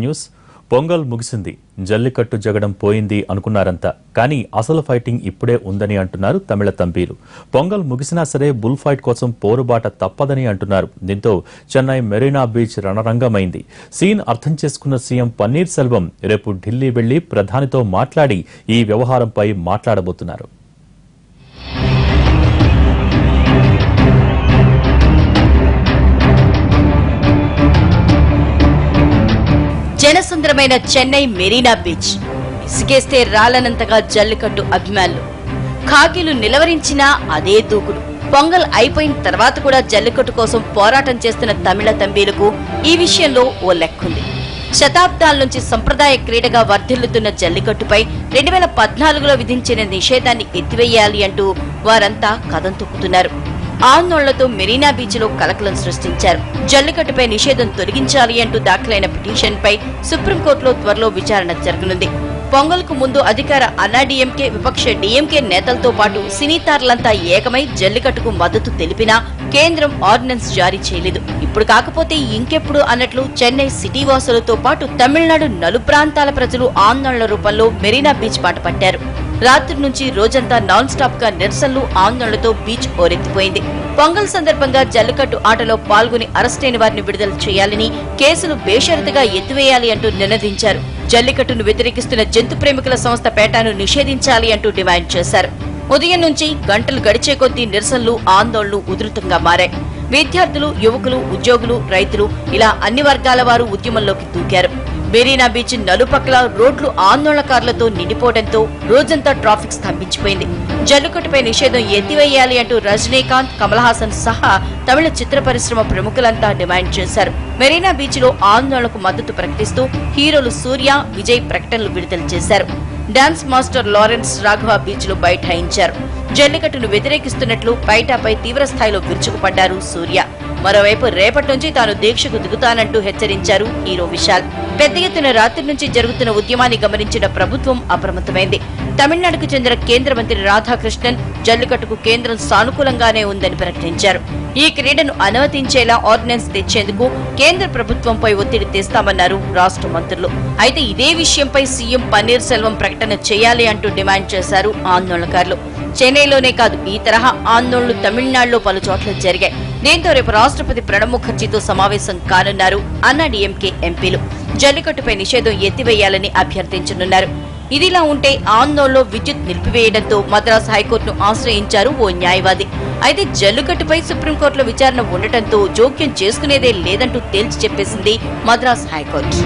News. Pongal ముగిసింది, జల్లికట్టు జగడం పోయింది అనుకున్నారంతా. కానీ అసలు ఫైటింగ్ ఇప్పుడే ఉందని అంటున్నారు తమిళ తంబీలు. పొంగల్ ముగిసినా సరే బుల్ ఫైట్ కోసం పోరుబాట తప్పదని అంటున్నారు. దీంతో చెన్నై మెరీనా బీచ్ రణరంగమైంది. సీన్ అర్థం చేసుకున్న సీఎం పన్నీర్ సెల్వం రేపు ఢిల్లీ వెళ్లి ప్రధానితో మాట్లాడి ఈ వ్యవహారంపై మాట్లాడబోతున్నారు. జనసంద్రమైన చెన్నై మెరీనా బీచ్ ఇసుకేస్తే రాలనంతగా జల్లికట్టు అభిమానులు. ఖాకీలు నిలవరించినా అదే దూకుడు. పొంగల్ అయిపోయిన తర్వాత కూడా జల్లికట్టు కోసం పోరాటం చేస్తున్న తమిళ తంబీలకు ఈ విషయంలో ఓ లెక్కుంది. శతాబ్దాల నుంచి సంప్రదాయ క్రీడగా వర్ధిల్లుతున్న జల్లికట్టుపై 2014లో విధించిన నిషేధాన్ని ఎత్తివేయాలి అంటూ వారంతా కదం తొక్కుతున్నారు. ఆందోళనతో మెరీనా బీచ్ లో కలకలం సృష్టించారు. జల్లికట్టుపై నిషేధం తొలగించాలి అంటూ దాఖలైన పిటిషన్పై సుప్రీంకోర్టులో త్వరలో విచారణ జరగనుంది. పొంగల్ కు ముందు అధికార అన్నాడీఎంకే, విపక్ష డీఎంకే నేతలతో పాటు సినీ తారలంతా ఏకమై జల్లికట్టుకు మద్దతు తెలిపినా కేంద్రం ఆర్డినెన్స్ జారీ చేయలేదు. ఇప్పుడు కాకపోతే ఇంకెప్పుడు అన్నట్లు చెన్నై సిటీ వాసులతో పాటు తమిళనాడు నలు ప్రాంతాల ప్రజలు ఆందోళన రూపంలో మెరీనా బీచ్ బాట పట్టారు. రాత్రి నుంచి రోజంతా నాన్ స్టాప్ గా నిరసనలు, ఆందోళనతో బీచ్ ఓరెత్తిపోయింది. పొంగల్ సందర్భంగా జల్లికట్టు ఆటలో పాల్గొని అరెస్టైన వారిని విడుదల చేయాలని, కేసులు బేషరతుగా ఎత్తివేయాలి అంటూ నినదించారు. జల్లికట్టును వ్యతిరేకిస్తున్న జంతు ప్రేమికుల సంస్థ పేటాను నిషేధించాలి అంటూ డిమాండ్ చేశారు. ఉదయం నుంచి గంటలు గడిచే కొద్దీ నిరసనలు, ఆందోళనలు ఉధృతంగా మారాయి. విద్యార్థులు, యువకులు, ఉద్యోగులు, రైతులు ఇలా అన్ని వర్గాల వారు ఉద్యమంలోకి దూకారు. మెరీనా బీచ్ నలుపక్కల రోడ్లు ఆందోళనకారులతో నిండిపోవడంతో రోజంతా ట్రాఫిక్ స్తంభించిపోయింది. జల్లికట్టుపై నిషేధం ఎత్తివేయాలి అంటూ రజనీకాంత్, కమల్ హాసన్ సహా తమిళ చిత్ర పరిశ్రమ ప్రముఖులంతా డిమాండ్ చేశారు. మెరీనా బీచ్ లో ఆందోళనకు మద్దతు ప్రకటిస్తూ హీరోలు సూర్య, విజయ్ ప్రకటనలు విడుదల చేశారు. Dance master Lawrence Raghava beach లో బైఠాయించారు. జల్లికట్టును వ్యతిరేకిస్తున్నట్లు బైఠాపై తీవ్ర స్థాయిలో విరుచుకుపడ్డారు సూర్య. మరోవైపు రేపటి నుంచి తాను దీక్షకు దిగుతానంటూ హెచ్చరించారు హీరో విశాల్. పెద్ద ఎత్తున రాత్రి నుంచి జరుగుతున్న ఉద్యమాన్ని గమనించిన ప్రభుత్వం అప్రమత్తమైంది. తమిళనాడుకు చెందిన కేంద్ర మంత్రి రాధాకృష్ణన్ జల్లికట్టుకు కేంద్రం సానుకూలంగానే ఉందని ప్రకటించారు. ఈ క్రీడను అనుమతించేలా ఆర్డినెన్స్ తెచ్చేందుకు కేంద్ర ప్రభుత్వంపై ఒత్తిడి తెస్తామన్నారు రాష్ట్ర మంత్రులు. అయితే ఇదే విషయంపై సీఎం పన్నీర్ సెల్వం ప్రకటన చేయాలి అంటూ డిమాండ్ చేశారు ఆందోళనకారులు. చెన్నైలోనే కాదు, ఈ తరహా ఆందోళనలు తమిళనాడులో పలు చోట్ల జరిగాయి. దీంతో రేపు రాష్ట్రపతి ప్రణబ్ ముఖర్జీతో సమావేశం కానున్నారు అన్నాడీఎంకే ఎంపీలు. జల్లికట్టుపై నిషేధం ఎత్తివేయాలని అభ్యర్థించనున్నారు. ఇదిలా ఉంటే ఆందోళనలో విద్యుత్ నిలిపివేయడంతో మద్రాస్ హైకోర్టును ఆశ్రయించారు ఓ న్యాయవాది. అయితే జల్లికట్టుపై సుప్రీంకోర్టులో విచారణ ఉండటంతో జోక్యం చేసుకునేదే లేదంటూ తేల్చి చెప్పేసింది మద్రాస్ హైకోర్టు.